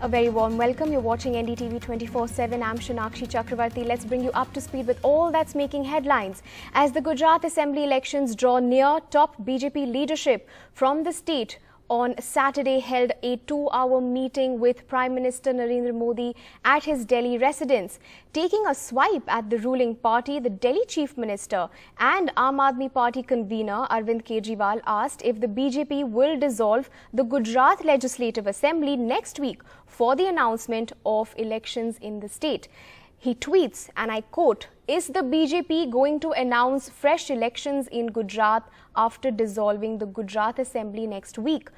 A very warm welcome. You're watching NDTV 24/7. I'm Shanakshi Chakravarti. Let's bring you up to speed with all that's making headlines. As the Gujarat Assembly elections draw near, top BJP leadership from the state on Saturday held a 2-hour meeting with Prime Minister Narendra Modi at his Delhi residence. Taking a swipe at the ruling party, the Delhi Chief Minister and Aam Aadmi Party convener Arvind Kejriwal asked if the BJP will dissolve the Gujarat Legislative Assembly next week for the announcement of elections in the state. He tweets, and I quote, "Is the BJP going to announce fresh elections in Gujarat after dissolving the Gujarat Assembly next week?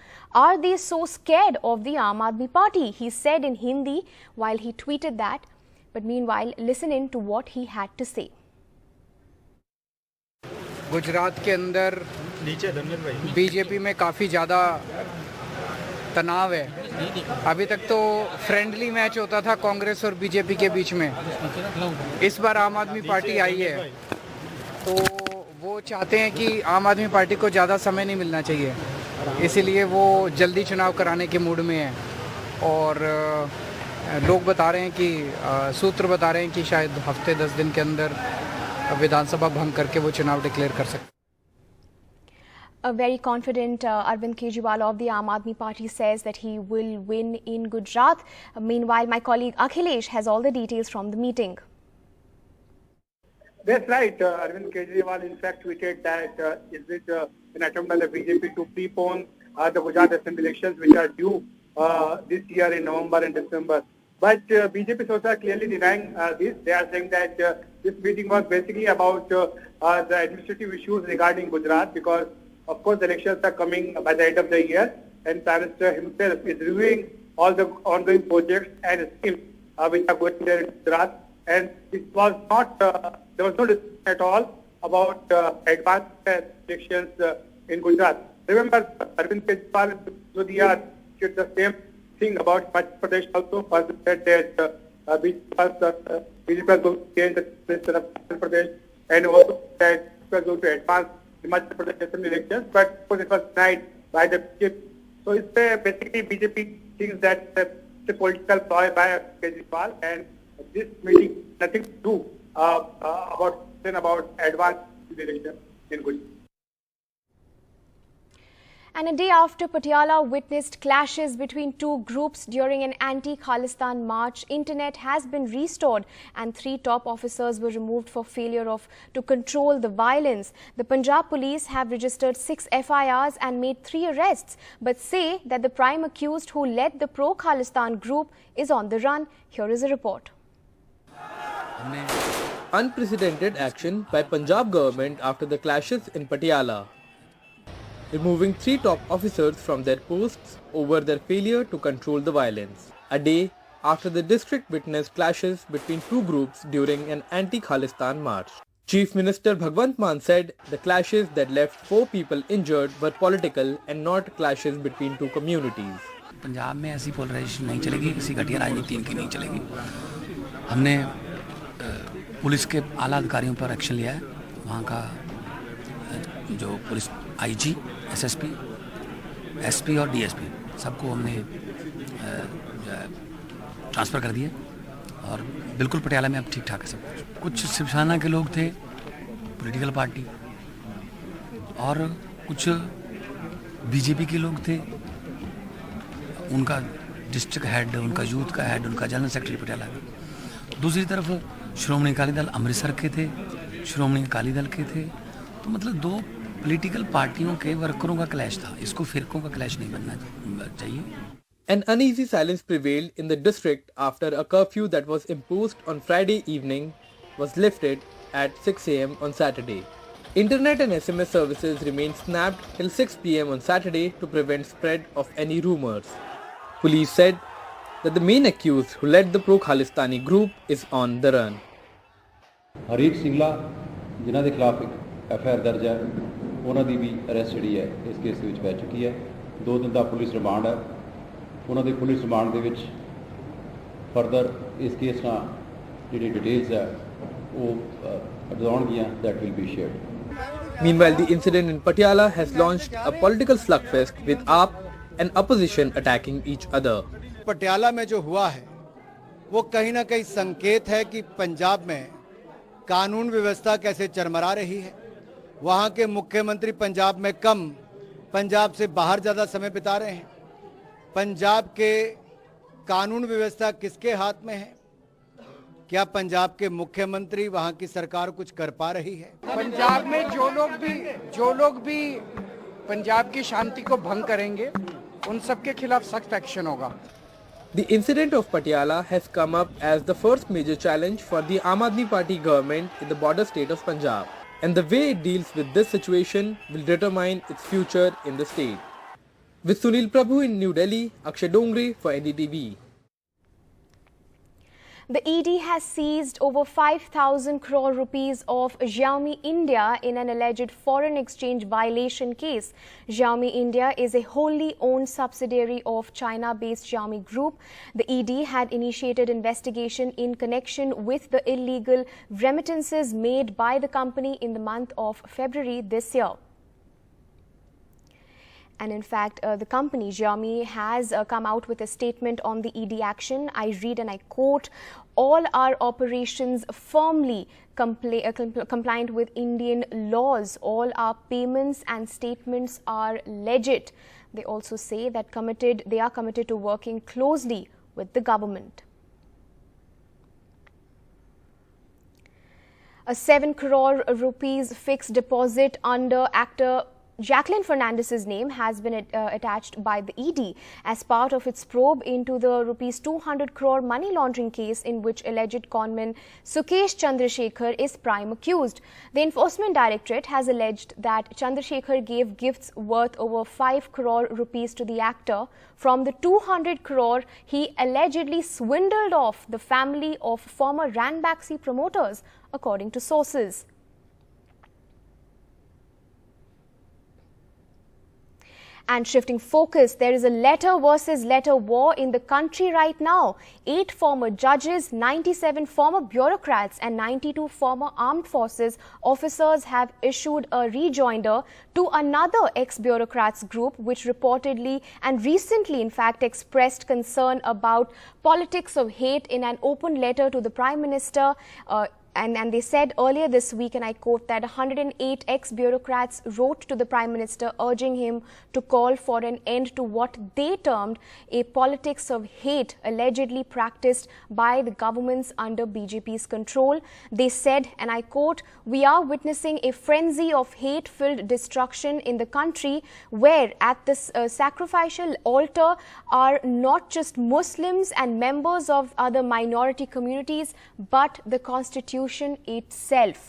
Are they so scared of the Aam Aadmi Party?" He said in Hindi while he tweeted that. But meanwhile, listen in to what he had to say. Gujarat के अंदर BJP में काफ़ी ज़्यादा तनाव है। अभी तक तो फ्रेंडली मैच होता था कांग्रेस और बीजेपी के बीच में। इस बार आम आदमी पार्टी आई है तो वो चाहते हैं कि आम आदमी पार्टी को ज़्यादा समय नहीं मिलना चाहिए, इसीलिए वो जल्दी चुनाव कराने के मूड में है। और लोग बता रहे हैं कि सूत्र बता रहे हैं कि शायद हफ्ते 10 दिन के अंदर विधानसभा भंग करके वो चुनाव डिक्लेयर कर सकते हैं। A very confident Arvind Kejriwal of the Aam Aadmi Party says that he will win in Gujarat. Meanwhile, my colleague Akhilesh has all the details from the meeting. That's right. Arvind Kejriwal in fact tweeted that is it an attempt by the BJP to prepone the Gujarat Assembly elections which are due this year in November and December. But BJP sources are clearly denying this. They are saying that this meeting was basically about the administrative issues regarding Gujarat, because of course the elections are coming by the end of the year and Prime Minister himself is reviewing all the ongoing projects and schemes which are going there in Gujarat. And it was not, there was no discussion at all about advanced elections in Gujarat. Remember, Arvind Kejriwal did the same thing about Madhya Pradesh also. First said that BJP was going to change the minister of Madhya Pradesh, and also that it was going to advance the Madhya Pradesh Assembly elections, but of course it was denied by the BJP. So it's basically BJP thinks that it's a political ploy by Kejriwal, and this meeting nothing to do about advanced elections in Gujarat. And a day after Patiala witnessed clashes between two groups during an anti-Khalistan march, internet has been restored and 3 top officers were removed for failure to control the violence. The Punjab police have registered 6 FIRs and made 3 arrests, but say that the prime accused who led the pro-Khalistan group is on the run. Here is a report. Unprecedented action by Punjab government after the clashes in Patiala, removing 3 top officers from their posts over their failure to control the violence. A day after the district witnessed clashes between 2 groups during an anti-Khalistan march. Chief Minister Bhagwant Mann said the clashes that left 4 people injured were political and not clashes between 2 communities. Punjab में ऐसी polarisation नहीं चलेगी, किसी घटिया राजनीति इनकी नहीं चलेगी। हमने पुलिस के आला अधिकारियों पर एक्शन लिया है। वहाँ का जो पुलिस IG, SSP, SP और DSP सबको हमने ट्रांसफ़र कर दिया और बिल्कुल पटियाला में अब ठीक ठाक है सब कुछ। शिवसेना के लोग थे, पॉलिटिकल पार्टी, और कुछ BJP के लोग थे, उनका डिस्ट्रिक्ट हेड, उनका यूथ का हेड, उनका जनरल सेक्रेटरी पटियाला का। दूसरी तरफ श्रोमणी अकाली दल अमृतसर के थे, श्रोमणी अकाली दल के थे। तो मतलब 2 पॉलिटिकल पार्टियों के वर्करों का क्लैश था। इसको फिरकों का क्लैश नहीं बनना चाहिए। An uneasy silence prevailed in the district after a curfew that was imposed on Friday evening was lifted at 6 a.m. on Saturday. Internet and SMS services remained snapped till 6 p.m. on Saturday to prevent spread of any rumors. Police said that the main accused who led the pro-Khalistani group is on the run. हरीफ Singla जिन्हां दे खिलाफ एक FIR दर्ज है, ਉਹਨਾਂ ਦੀ ਵੀ arrest ਜਿਹੜੀ ਹੈ ਇਸ case ਦੇ ਵਿੱਚ ਪੈ ਚੁੱਕੀ ਹੈ। 2 ਦਿਨ ਦਾ ਪੁਲਿਸ ਰਿਮਾਂਡ ਹੈ। ਉਹਨਾਂ ਦੇ ਪੁਲਿਸ ਰਿਮਾਂਡ ਦੇ ਵਿੱਚ ਫਰਦਰ ਇਸ ਕੇਸ ਨਾਲ ਜਿਹੜੀ ਡਿਟੇਲਸ ਹੈ ਉਹ ਅਡਾਉਣਗੀਆਂ, that will be shared. Meanwhile, the incident in Patiala has launched a political slugfest with AAP and opposition attacking each other. Patiala में जो हुआ है वो कहीं ना कहीं संकेत है कि पंजाब में कानून व्यवस्था कैसे चरमरा रही है। वहाँ के मुख्यमंत्री पंजाब में कम, पंजाब से बाहर ज़्यादा समय बिता रहे हैं। पंजाब के कानून व्यवस्था किसके हाथ में है? क्या पंजाब के मुख्यमंत्री, वहाँ की सरकार कुछ कर पा रही है? पंजाब में जो लोग भी पंजाब की शांति को भंग करेंगे उन सब के खिलाफ सख्त एक्शन होगा। The incident of Patiala has come up as the first major challenge for the Aam Aadmi Party government in the border state of Punjab. And the way it deals with this situation will determine its future in the state. With Sunil Prabhu in New Delhi, Akshay Dongre for NDTV. The ED has seized over 5,000 crore rupees of Xiaomi India in an alleged foreign exchange violation case. Xiaomi India is a wholly owned subsidiary of China-based Xiaomi Group. The ED had initiated investigation in connection with the illegal remittances made by the company in the month of February this year. And in fact, the company Xiaomi has come out with a statement on the ED action. I read and I quote, "All our operations firmly compliant with Indian laws. All our payments and statements are legit." They also say that they are committed to working closely with the government. A 7 crore rupees fixed deposit under actor Jacqueline Fernandez's name has been attached by the ED as part of its probe into the rupees 200 crore money laundering case in which alleged conman Sukesh Chandrasekhar is prime accused. The Enforcement Directorate has alleged that Chandrasekhar gave gifts worth over 5 crore rupees to the actor from the 200 crore he allegedly swindled off the family of former Ranbaxy promoters, according to sources. And shifting focus, there is a letter versus letter war in the country right now. 8 former judges, 97 former bureaucrats and 92 former armed forces officers have issued a rejoinder to another ex-bureaucrats group which reportedly and recently in fact expressed concern about politics of hate in an open letter to the Prime Minister. And they said earlier this week, and I quote, that 108 ex-bureaucrats wrote to the Prime Minister urging him to call for an end to what they termed a politics of hate allegedly practiced by the governments under BJP's control. They said, and I quote, "We are witnessing a frenzy of hate-filled destruction in the country where at this sacrificial altar are not just Muslims and members of other minority communities, but the Constitution itself."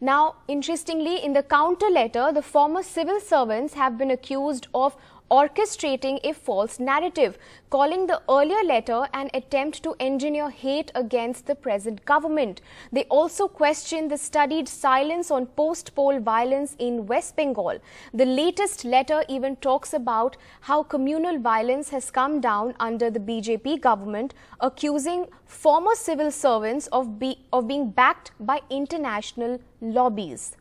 Now, interestingly, in the counter letter, the former civil servants have been accused of orchestrating a false narrative, calling the earlier letter an attempt to engineer hate against the present government. They also question the studied silence on post-poll violence in West Bengal. The latest letter even talks about how communal violence has come down under the BJP government, accusing former civil servants of being backed by international lobbies.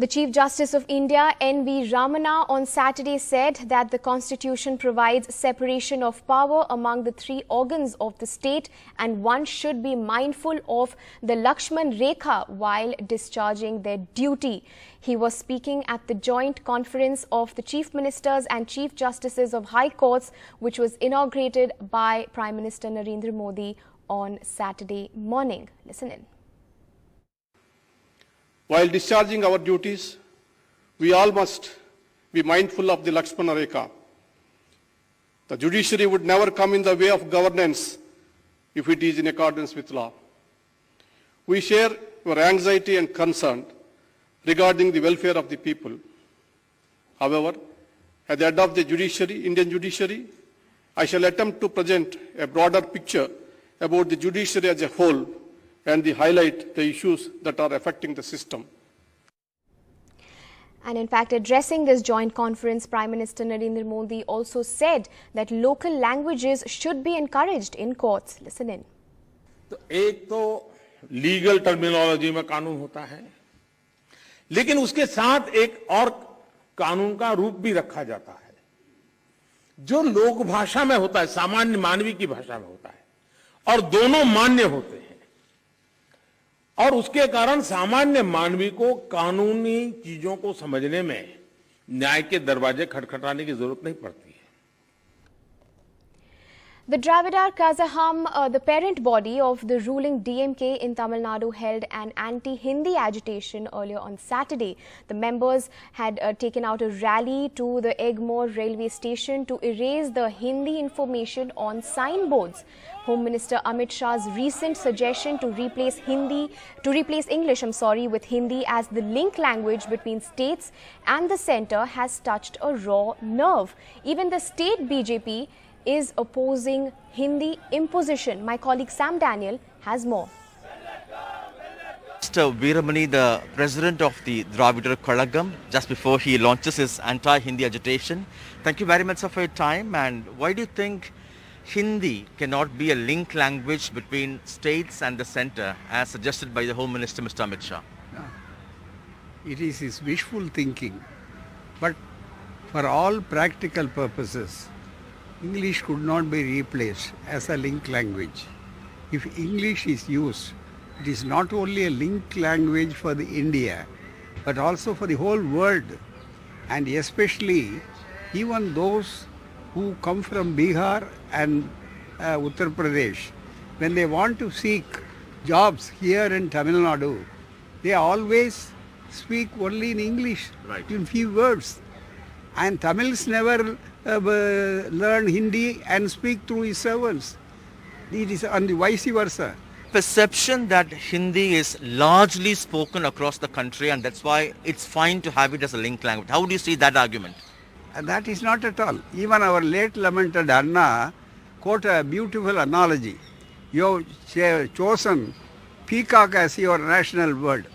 The Chief Justice of India, N.V. Ramana, on Saturday said that the Constitution provides separation of power among the 3 organs of the state and one should be mindful of the Lakshman Rekha while discharging their duty. He was speaking at the joint conference of the Chief Ministers and Chief Justices of High Courts, which was inaugurated by Prime Minister Narendra Modi on Saturday morning. Listen in. While discharging our duties, we all must be mindful of the Lakshmana Rekha. The judiciary would never come in the way of governance if it is in accordance with law. We share your anxiety and concern regarding the welfare of the people. However, at the head of the judiciary, Indian judiciary, I shall attempt to present a broader picture about the judiciary as a whole and highlight the issues that are affecting the system. And in fact, addressing this joint conference, Prime Minister Narendra Modi also said that local languages should be encouraged in courts. Listen in. तो एक तो legal terminology में कानून होता है, लेकिन उसके साथ एक और कानून का रूप भी रखा जाता है, जो लोक भाषा में होता है, सामान्य मानवी की भाषा में होता है, और दोनों मान्य होते हैं। और उसके कारण सामान्य मानवी को कानूनी चीजों को समझने में न्याय के दरवाजे खटखटाने की जरूरत नहीं पड़ती है। The Dravidar Kazaham, the parent body of the ruling DMK in Tamil Nadu, held an anti-Hindi agitation earlier on Saturday. The members had taken out a rally to the Egmore railway station to erase the Hindi information on signboards. Home Minister Amit Shah's recent suggestion to replace English with Hindi as the link language between states and the centre has touched a raw nerve. Even the state BJP is opposing Hindi imposition. My colleague Sam Daniel has more. Mr. Veeramani, the president of the Dravidar Kalagam, just before he launches his anti-Hindi agitation. Thank you very much sir, for your time. And why do you think Hindi cannot be a link language between states and the centre, as suggested by the Home Minister, Mr. Amit Shah? It is his wishful thinking. But for all practical purposes, English could not be replaced as a link language. If English is used, it is not only a link language for the India, but also for the whole world. And especially even those who come from Bihar and Uttar Pradesh, when they want to seek jobs here in Tamil Nadu, they always speak only in English, in few words. And Tamils never learn Hindi and speak through his servants. It is on the vice versa. Perception that Hindi is largely spoken across the country and that's why it's fine to have it as a link language. How do you see that argument? And that is not at all. Even our late lamented Anna quote a beautiful analogy. You have chosen peacock as your national bird.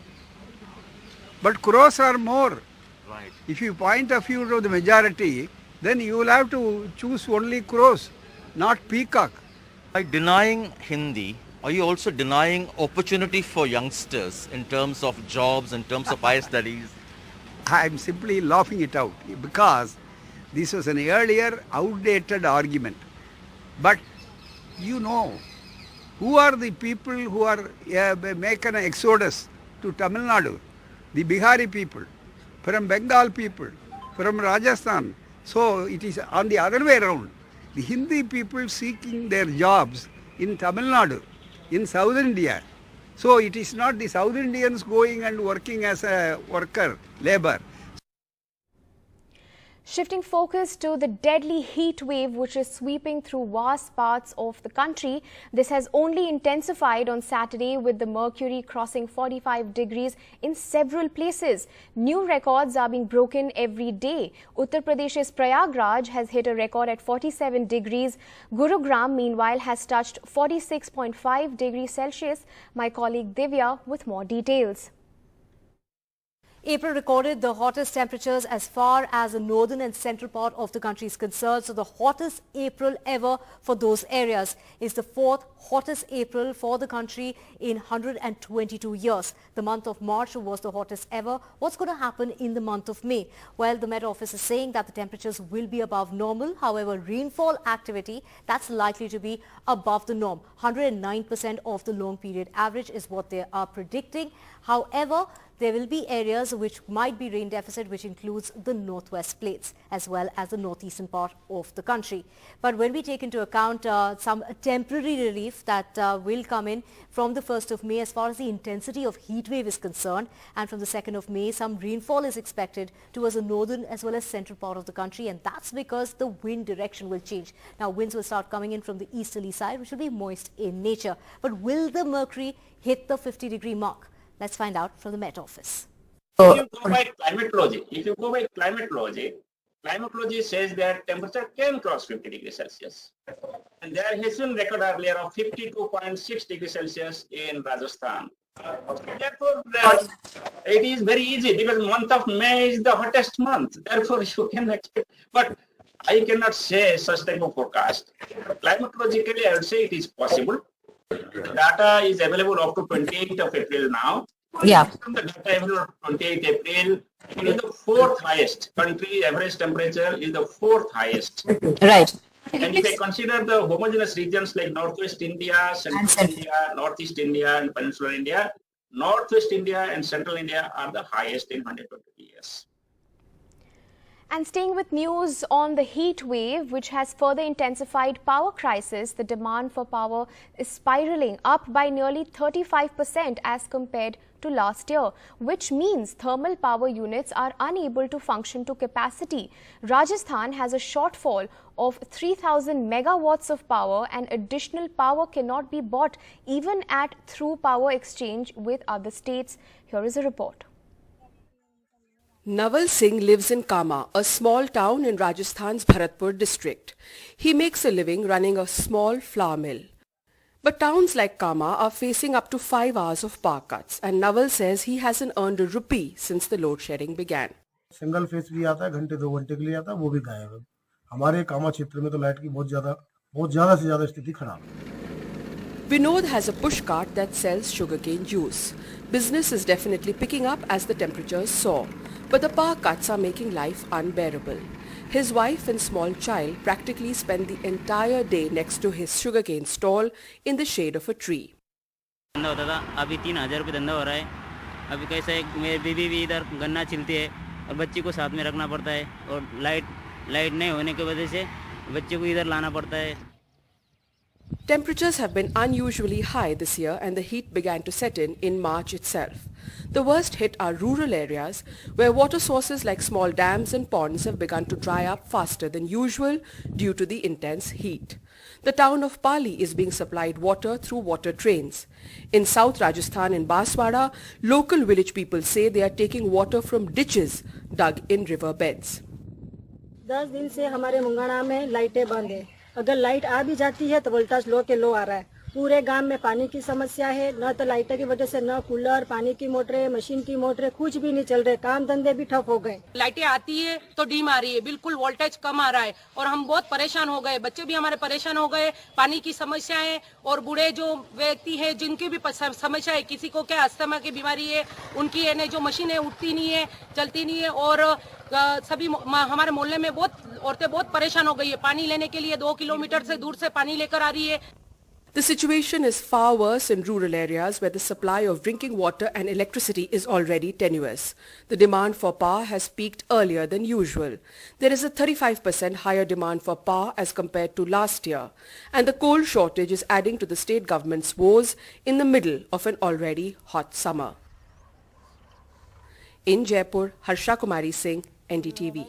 But crows are more. Right. If you point a few to the majority, then you will have to choose only crows, not peacock. By denying Hindi, are you also denying opportunity for youngsters in terms of jobs, in terms of higher studies? I am simply laughing it out because this was an earlier outdated argument. But you know, who are the people who are making an exodus to Tamil Nadu? The Bihari people, from Bengal people, from Rajasthan. So it is on the other way around. The Hindi people seeking their jobs in Tamil Nadu, in South India. So it is not the South Indians going and working as a worker, labor. Shifting focus to the deadly heat wave which is sweeping through vast parts of the country. This has only intensified on Saturday with the mercury crossing 45 degrees in several places. New records are being broken every day. Uttar Pradesh's Prayagraj has hit a record at 47 degrees. Gurugram meanwhile has touched 46.5 degrees Celsius. My colleague Divya with more details. April recorded the hottest temperatures as far as the northern and central part of the country is concerned. So the hottest April ever for those areas is the fourth hottest April for the country in 122 years. The month of March was the hottest ever. What's going to happen in the month of May? Well, the Met Office is saying that the temperatures will be above normal. However, rainfall activity, that's likely to be above the norm. 109% of the long period average is what they are predicting. However, there will be areas which might be rain deficit, which includes the northwest plates as well as the northeastern part of the country. But when we take into account some temporary relief that will come in from the 1st of May as far as the intensity of heat wave is concerned, and from the 2nd of May, some rainfall is expected towards the northern as well as central part of the country, and that's because the wind direction will change. Now, winds will start coming in from the easterly side, which will be moist in nature. But will the mercury hit the 50-degree mark? Let's find out from the Met Office. If you go by climatology says that temperature can cross 50 degrees Celsius. And there has been record earlier of 52.6 degrees Celsius in Rajasthan. Therefore, it is very easy because month of May is the hottest month. Therefore, you can expect. But I cannot say such type of forecast. Climatologically, I would say it is possible. Data is available up to 28th of April now. Yeah. From the data available on 28th April, it is the fourth highest. Country average temperature is the fourth highest. Right. And if I consider the homogeneous regions like Northwest India, Central India, Northeast India, and Peninsular India, Northwest India and Central India are the highest in 120 years. And staying with news on the heat wave, which has further intensified power crisis, the demand for power is spiraling up by nearly 35% as compared to last year, which means thermal power units are unable to function to capacity. Rajasthan has a shortfall of 3,000 megawatts of power, and additional power cannot be bought even at through power exchange with other states. Here is a report. Naval Singh lives in Kama, a small town in Rajasthan's Bharatpur district. He makes a living running a small flour mill. But towns like Kama are facing up to 5 hours of power cuts, and Naval says he hasn't earned a rupee since the load shedding began. Single phase भी आता है, घंटे 2 घंटे के लिए आता है, वो भी गायब है। हमारे कामा क्षेत्र में तो लाइट की बहुत ज्यादा से ज्यादा स्थिति खराब है। Vinod has a push cart that sells sugarcane juice. Business is definitely picking up as the temperatures soar, but the power cuts are making life unbearable. His wife and small child practically spend the entire day next to his sugarcane stall in the shade of a tree. धंधा होता था, अभी 3,000 रुपये धंधा हो रहा है। अभी कैसे मेरी बीवी भी इधर गन्ना छिलती है और बच्ची को साथ में रखना पड़ता है, और लाइट नहीं होने की वजह से बच्चे को इधर लाना पड़ता है। Temperatures have been unusually high this year, and the heat began to set in March itself. The worst hit are rural areas where water sources like small dams and ponds have begun to dry up faster than usual due to the intense heat. The town of Pali is being supplied water through water trains. In South Rajasthan in Baswada, local village people say they are taking water from ditches dug in river beds. 10 दिन से हमारे मुंगाना में लाइटें बंद है। अगर light आ भी जाती है तो वोल्टेज लो के लो आ रहा है। पूरे गांव में पानी की समस्या है, न तो लाइट की वजह से न कूलर, पानी की मोटरें, मशीन की मोटरें, कुछ भी नहीं चल रहे, काम धंधे भी ठप हो गए। लाइटें आती है तो डीम आ रही है, बिल्कुल वोल्टेज कम आ रहा है और हम बहुत परेशान हो गए, बच्चे भी हमारे परेशान हो गए। पानी की समस्या है और बूढ़े जो व्यक्ति है जिनकी भी समस्या है, किसी को क्या अस्थमा की बीमारी है, उनकी है जो मशीनें उठती नहीं है, चलती नहीं है, और सभी हमारे मोहल्ले में बहुत औरतें बहुत परेशान हो गई है। पानी लेने के लिए 2 किलोमीटर से दूर से पानी लेकर आ रही है। The situation is far worse in rural areas where the supply of drinking water and electricity is already tenuous. The demand for power has peaked earlier than usual. There is a 35% higher demand for power as compared to last year, and the coal shortage is adding to the state government's woes in the middle of an already hot summer. In Jaipur, Harsha Kumari Singh, NDTV.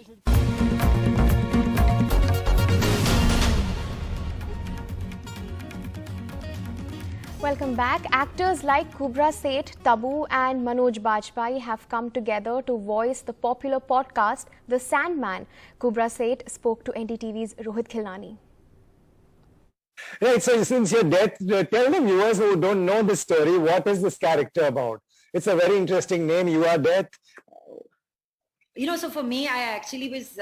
Welcome back. Actors like Kubra Seth, Tabu and Manoj Bajpayee have come together to voice the popular podcast The Sandman. Kubra Seth spoke to NDTV's Rohit Khilnani. Right, so since your death, tell the viewers who don't know this story, what is this character about? It's a very interesting name, You Are Death. So for me, I actually was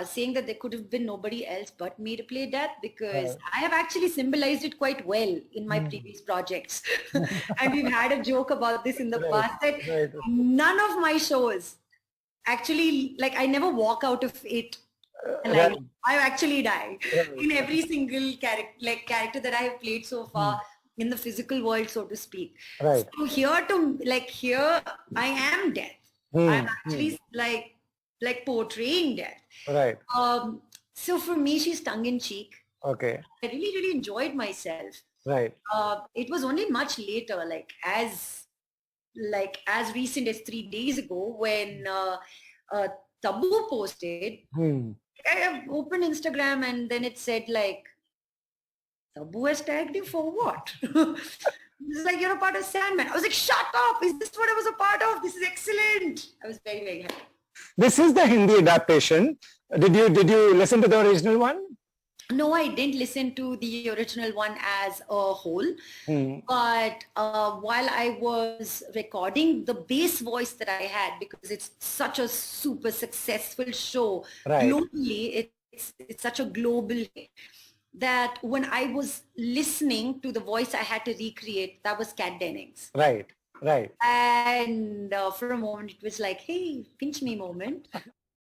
saying that there could have been nobody else but me to play Death, because I have actually symbolized it quite well in my previous projects. And we've had a joke about this in the past, that none of my shows actually, I never walk out of it. I actually die in every single character that I have played so far in the physical world, so to speak. Right. So here I am Death. I'm actually portraying Death. Right. So for me, she's tongue-in-cheek. Okay. I really enjoyed myself. Right. It was only much later, as recent as 3 days ago, when Tabu posted. I have opened Instagram and then it said Tabu has tagged you for what? It's you're a part of Sandman. I was like, shut up! Is this what I was a part of? This is excellent. I was very, very happy. This is the Hindi adaptation. Did you listen to the original one? No, I didn't listen to the original one as a whole. But while I was recording the bass voice that I had, because it's such a super successful show globally, it's such a global hit, that when I was listening to the voice I had to recreate, that was Kat Dennings. Right. Right. And for a moment, it was like, hey, pinch me moment.